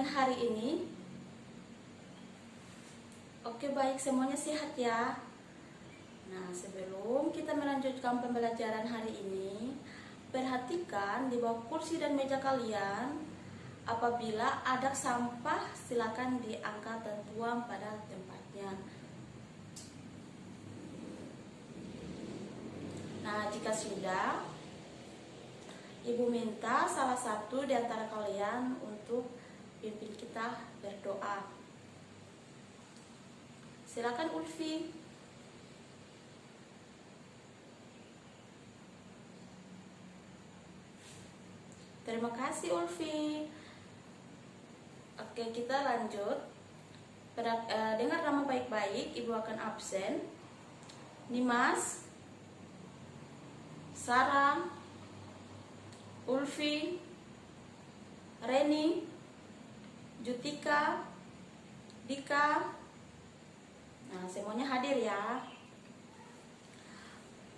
kalian hari ini? Oke, baik, semuanya sehat ya. Nah, sebelum kita melanjutkan pembelajaran hari ini, perhatikan di bawah kursi dan meja kalian. Apabila ada sampah, silakan diangkat dan buang pada tempatnya. Nah, jika sudah, Ibu minta salah satu di antara kalian untuk pimpin kita berdoa. Silakan Ulfi. Terima kasih Ulfi. Oke, kita lanjut. Dengar nama baik-baik, Ibu akan absen. Nimas, Sarah, Ulfi, Reni, Jutika, Dika. Nah, semuanya hadir ya.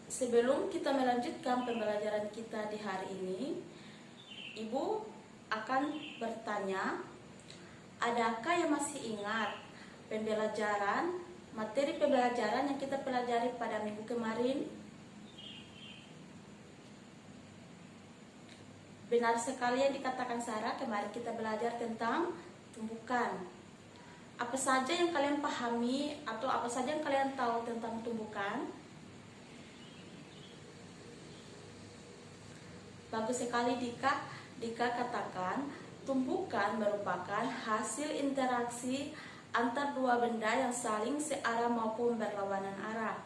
Sebelum kita melanjutkan pembelajaran kita di hari ini, Ibu akan bertanya, adakah yang masih ingat materi pembelajaran yang kita pelajari pada minggu kemarin? Benar sekali yang dikatakan Sarah, kemarin kita belajar tentang tumbukan. Apa saja yang kalian pahami atau apa saja yang kalian tahu tentang tumbukan? Bagus sekali Dika. Dika katakan, tumbukan merupakan hasil interaksi antar dua benda yang saling searah maupun berlawanan arah.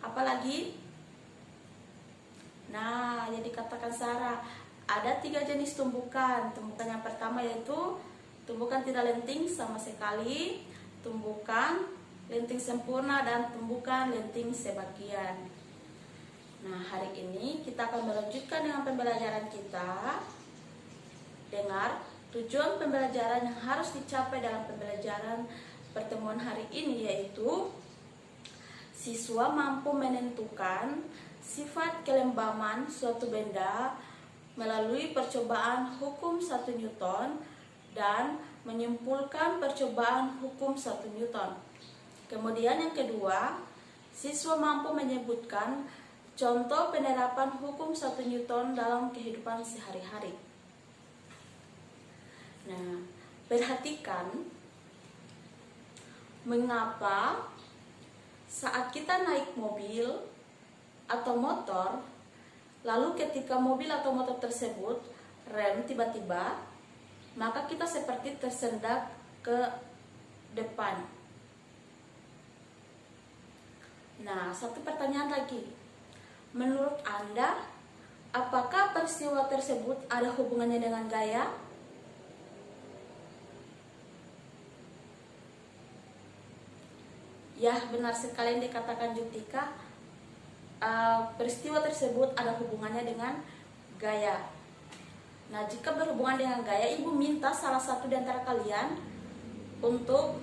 Apalagi? Nah, yang dikatakan Sarah, ada 3 jenis tumbukan. Tumbukan yang pertama yaitu tumbukan tidak lenting sama sekali, tumbukan lenting sempurna, dan tumbukan lenting sebagian. Nah, hari ini kita akan melanjutkan dengan pembelajaran kita. Dengar, tujuan pembelajaran yang harus dicapai dalam pembelajaran pertemuan hari ini yaitu siswa mampu menentukan sifat kelembaman suatu benda melalui percobaan hukum 1 Newton dan menyimpulkan percobaan hukum 1 Newton. Kemudian yang kedua, siswa mampu menyebutkan contoh penerapan hukum 1 Newton dalam kehidupan sehari-hari. Nah, perhatikan mengapa saat kita naik mobil atau motor, lalu ketika mobil atau motor tersebut rem tiba-tiba, maka kita seperti tersendak ke depan. Nah, satu pertanyaan lagi. Menurut Anda, apakah peristiwa tersebut ada hubungannya dengan gaya? Ya, benar sekali yang dikatakan Jutika. Peristiwa tersebut ada hubungannya dengan gaya. Nah, jika berhubungan dengan gaya, Ibu minta salah satu di antara kalian untuk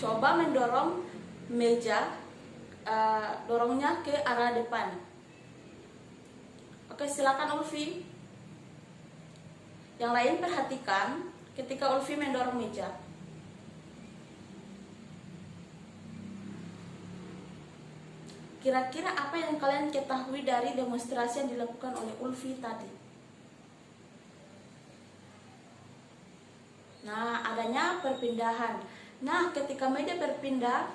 coba mendorong meja, dorongnya ke arah depan. Oke, silakan Ulfi. Yang lain perhatikan ketika Ulfi mendorong meja. Kira-kira apa yang kalian ketahui dari demonstrasi yang dilakukan oleh Ulfi tadi? Nah, adanya perpindahan. Nah, ketika meja berpindah,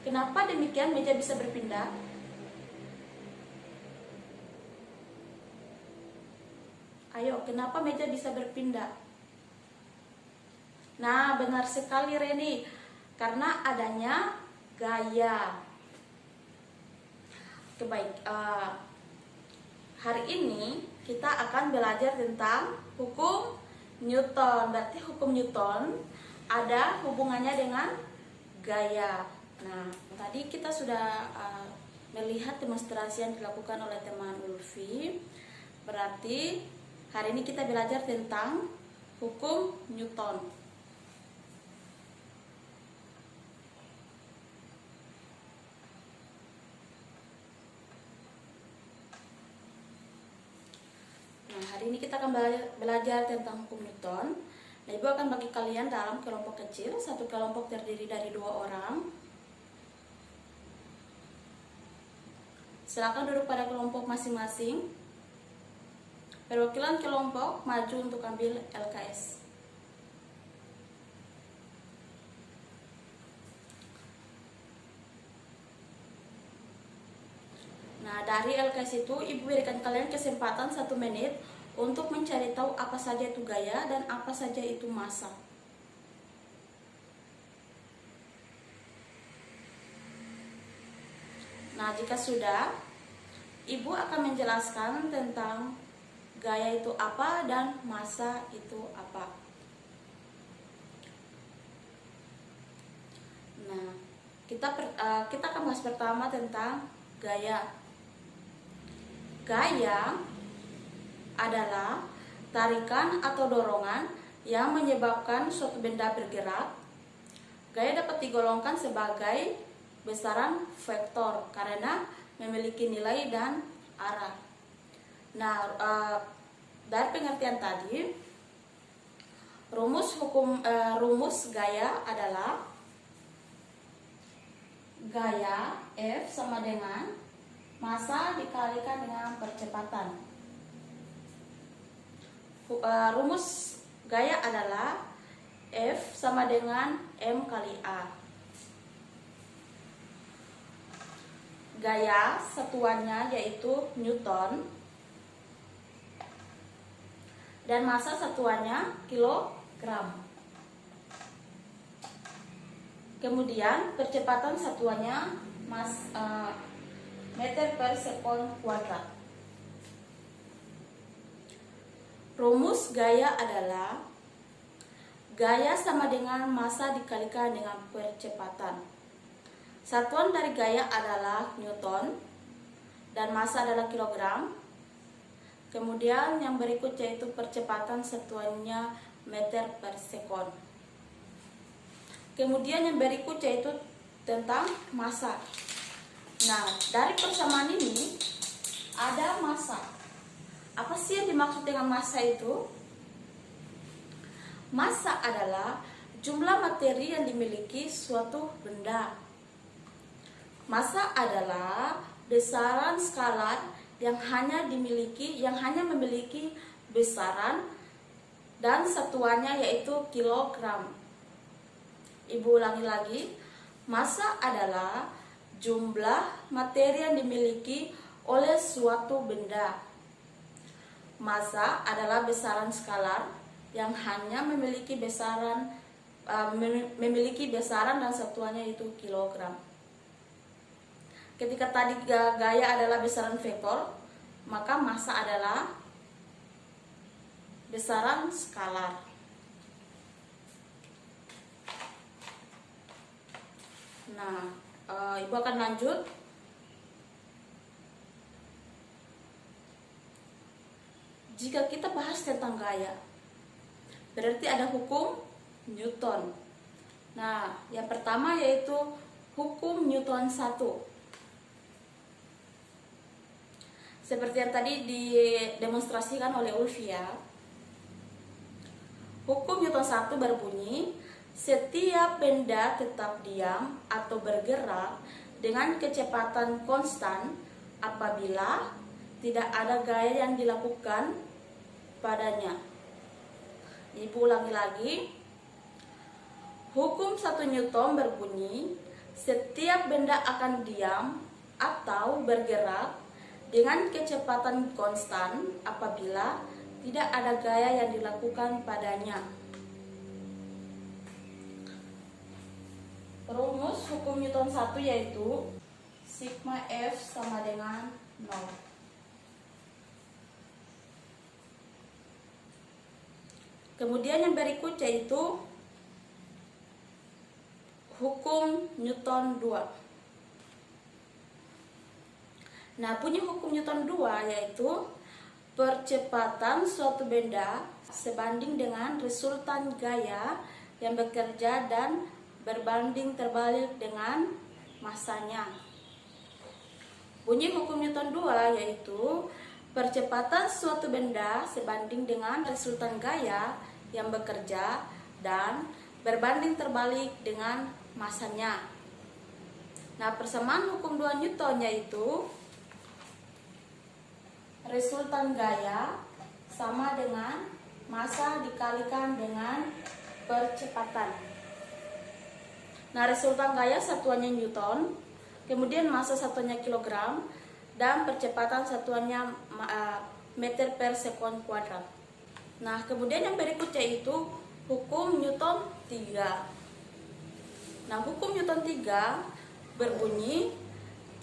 kenapa demikian meja bisa berpindah? Ayo, kenapa meja bisa berpindah? Nah, benar sekali Reni, karena adanya gaya. Oke, baik. Hari ini kita akan belajar tentang hukum Newton. Berarti hukum Newton ada hubungannya dengan gaya. Nah, tadi kita sudah melihat demonstrasi yang dilakukan oleh teman Ulfi. Berarti hari ini kita belajar tentang hukum Newton. Nah, hari ini kita akan belajar tentang hukum Newton. Nah, Ibu akan bagi kalian dalam kelompok kecil. Satu kelompok terdiri dari 2 orang. Silakan duduk pada kelompok masing-masing. Perwakilan kelompok maju untuk ambil LKS. Nah, dari LKS itu Ibu berikan kalian kesempatan 1 menit untuk mencari tahu apa saja itu gaya dan apa saja itu massa. Nah, jika sudah, Ibu akan menjelaskan tentang gaya itu apa dan massa itu apa. Nah, kita akan bahas pertama tentang gaya. Gaya adalah tarikan atau dorongan yang menyebabkan suatu benda bergerak. Gaya dapat digolongkan sebagai besaran vektor karena memiliki nilai dan arah. Nah, dari pengertian tadi, rumus gaya adalah gaya F sama dengan massa dikalikan dengan percepatan. Rumus gaya adalah F sama dengan M kali A. Gaya satuannya yaitu Newton dan massa satuannya kilogram. Kemudian percepatan satuannya meter per sekon kuadrat. Rumus gaya adalah gaya sama dengan massa dikalikan dengan percepatan. Satuan dari gaya adalah Newton dan massa adalah kilogram. Kemudian yang berikut yaitu percepatan satuannya meter per sekon. Kemudian yang berikut yaitu tentang massa. Nah, dari persamaan ini ada massa. Apa sih yang dimaksud dengan massa itu? Massa adalah jumlah materi yang dimiliki suatu benda. Massa adalah besaran skalar yang hanya memiliki besaran dan satuannya yaitu kilogram. Ibu ulangi lagi, massa adalah jumlah materi yang dimiliki oleh suatu benda. Massa adalah besaran skalar yang hanya memiliki besaran dan satuannya yaitu kilogram. Ketika tadi gaya adalah besaran vektor, maka massa adalah besaran skalar. Nah, Ibu akan lanjut. Jika kita bahas tentang gaya, berarti ada hukum Newton. Nah, yang pertama yaitu hukum Newton 1. Seperti yang tadi didemonstrasikan oleh Ulfia, hukum Newton 1 berbunyi, setiap benda tetap diam atau bergerak dengan kecepatan konstan apabila tidak ada gaya yang dilakukan padanya. Ibu ulangi lagi. Hukum 1 Newton berbunyi, setiap benda akan diam atau bergerak dengan kecepatan konstan apabila tidak ada gaya yang dilakukan padanya. Rumus hukum Newton 1 yaitu sigma F sama dengan 0. Kemudian yang berikut yaitu hukum Newton 2. Nah, bunyi hukum Newton 2 yaitu percepatan suatu benda sebanding dengan resultan gaya yang bekerja dan berbanding terbalik dengan massanya. Bunyi hukum Newton 2 yaitu percepatan suatu benda sebanding dengan resultan gaya yang bekerja dan berbanding terbalik dengan masanya. Nah, persamaan hukum 2 Newton yaitu resultan gaya sama dengan massa dikalikan dengan percepatan. Nah, resultan gaya satuannya Newton, kemudian massa satuannya kilogram, dan percepatan satuannya meter per sekon kuadrat. Nah, kemudian yang berikutnya itu hukum Newton 3. Nah, hukum Newton 3 berbunyi,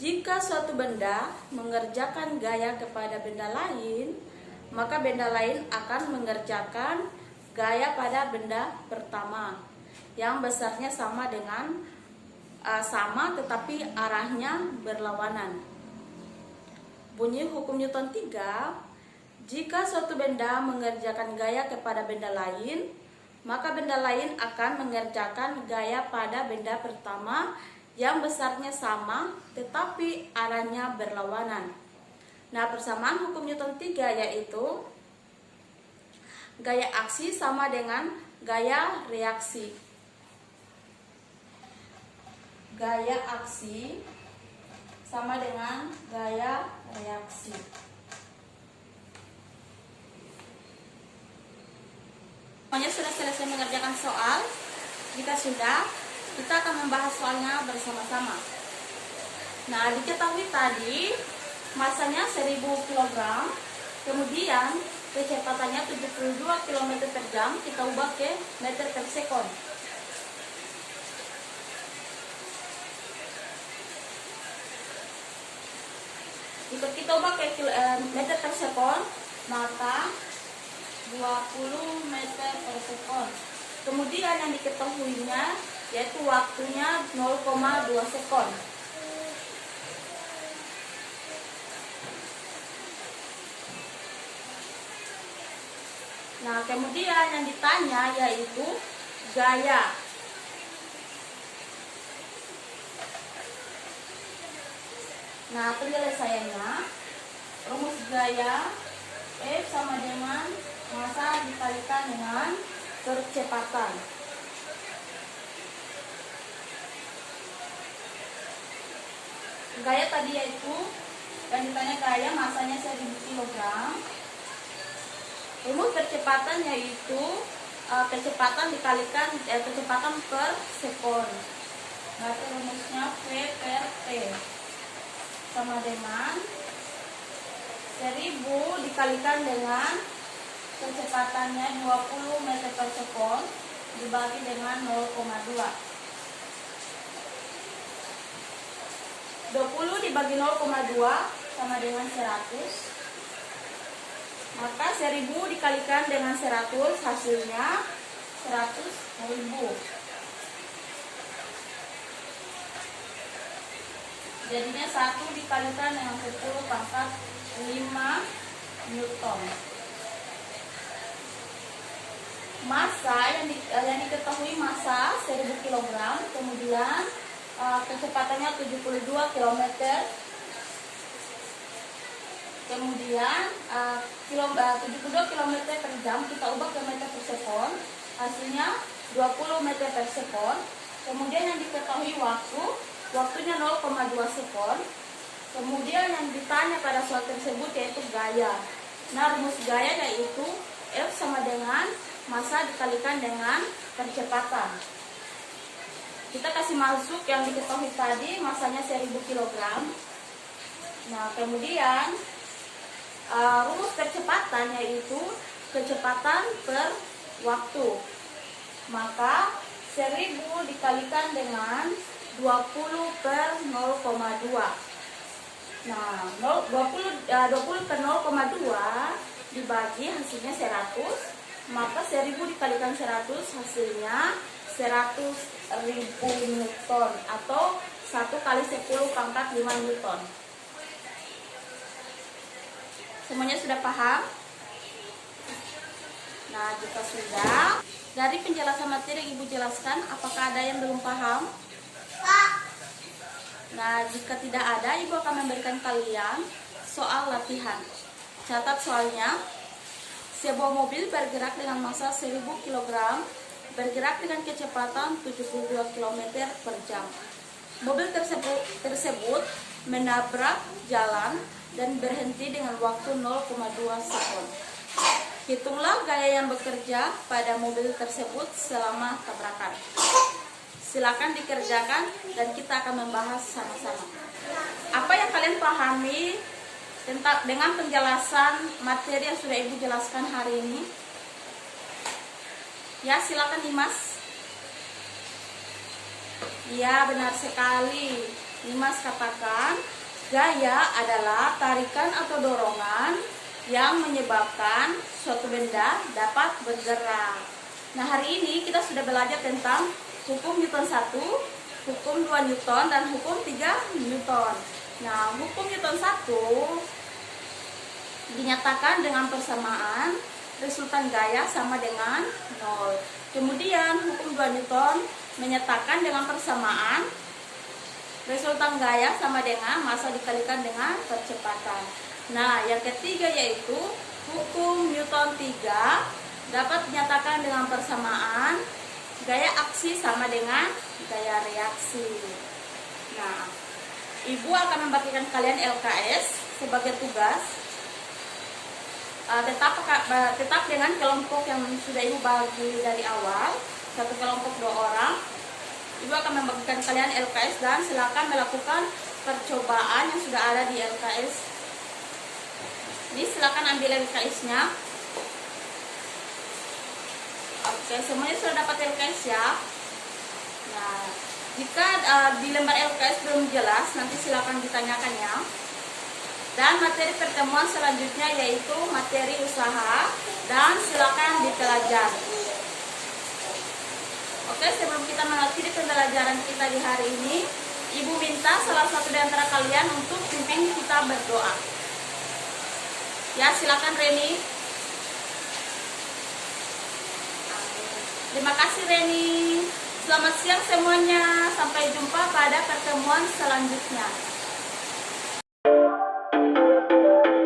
jika suatu benda mengerjakan gaya kepada benda lain, maka benda lain akan mengerjakan gaya pada benda pertama yang besarnya sama tetapi arahnya berlawanan. Bunyi hukum Newton 3, jika suatu benda mengerjakan gaya kepada benda lain, maka benda lain akan mengerjakan gaya pada benda pertama yang besarnya sama tetapi arahnya berlawanan. Nah, persamaan hukum Newton 3 yaitu gaya aksi sama dengan gaya reaksi. Gaya aksi sama dengan gaya reaksi. Semuanya sudah selesai mengerjakan soal. Jika sudah, kita akan membahas soalnya bersama-sama. Nah, diketahui tadi massanya 1000 kg, kemudian kecepatannya 72 km per jam, kita ubah ke meter per sekon. Jika kita ubah ke meter per sekon, maka 20 meter per sekon. Kemudian yang diketahuinya yaitu waktunya 0,2 sekon. Nah, kemudian yang ditanya yaitu gaya. Nah, penyelesaiannya, rumus gaya F sama dengan massa dikalikan dengan percepatan. Gaya tadi yaitu yang ditanya gaya, massanya 1000 kg. Rumus percepatan yaitu kecepatan dikalikan kecepatan per sekon. Nah, rumusnya V per T sama dengan 1000 dikalikan dengan kecepatannya 20 meter per sekon dibagi dengan 0,2. 20 dibagi 0,2 sama dengan 100. Maka 1000 dikalikan dengan 100 hasilnya 100.000. Jadinya 1 dikalikan dengan 10 pangkat 5 Newton. Massa yang diketahui massa 1000 kg, kemudian kecepatannya 72 km. Kemudian 72 km per jam kita ubah ke meter per sekon, hasilnya 20 meter per sekon. Kemudian yang diketahui waktunya 0,2 sekon. Kemudian yang ditanya pada soal tersebut yaitu gaya. Nah, rumus gaya yaitu F sama dengan massa dikalikan dengan percepatan. Kita kasih masuk yang diketahui tadi, massanya 1000 kg. Nah, kemudian rumus percepatan yaitu kecepatan per waktu. Maka 1000 dikalikan dengan 20 per 0,2. Nah, 20 per 0,2 dibagi hasilnya 100. Maka 1000 dikalikan 100 hasilnya 100.000 Newton atau 1 kali 10 pangkat 5 Newton. Semuanya sudah paham? Nah, jika sudah, dari penjelasan materi yang Ibu jelaskan, apakah ada yang belum paham? Nah, jika tidak ada, Ibu akan memberikan kalian soal latihan. Catat soalnya. Sebuah mobil bergerak dengan massa 1000 kg, bergerak dengan kecepatan 72 km per jam. Mobil tersebut menabrak jalan dan berhenti dengan waktu 0,2 sekon. Hitunglah gaya yang bekerja pada mobil tersebut selama tabrakan. Silakan dikerjakan dan kita akan membahas sama-sama. Apa yang kalian pahami dengan penjelasan materi yang sudah Ibu jelaskan hari ini? Ya, silakan Dimas. Ya, benar sekali. Dimas katakan, gaya adalah tarikan atau dorongan yang menyebabkan suatu benda dapat bergerak. Nah, hari ini kita sudah belajar tentang hukum Newton 1, hukum 2 Newton, dan hukum 3 Newton. Nah, hukum Newton 1 dinyatakan dengan persamaan resultan gaya sama dengan 0. Kemudian hukum 2 Newton menyatakan dengan persamaan resultan gaya sama dengan massa dikalikan dengan percepatan. Nah, yang ketiga yaitu hukum Newton 3 dapat dinyatakan dengan persamaan gaya aksi sama dengan gaya reaksi. Nah, Ibu akan membagikan kalian LKS sebagai tugas. Tetap dengan kelompok yang sudah Ibu bagi dari awal, satu kelompok 2 orang. Ibu akan membagikan kalian LKS dan silakan melakukan percobaan yang sudah ada di LKS. Jadi silakan ambil LKS-nya. Oke, semuanya sudah dapat LKS ya. Nah, jika di lembar LKS belum jelas, nanti silakan ditanyakan ya. Dan materi pertemuan selanjutnya yaitu materi usaha dan silakan dipelajari. Oke, sebelum kita mengakhiri pembelajaran kita di hari ini, Ibu minta salah satu di antara kalian untuk pimpin kita berdoa. Ya, silakan Reni. Terima kasih Reni. Selamat siang semuanya. Sampai jumpa pada pertemuan selanjutnya.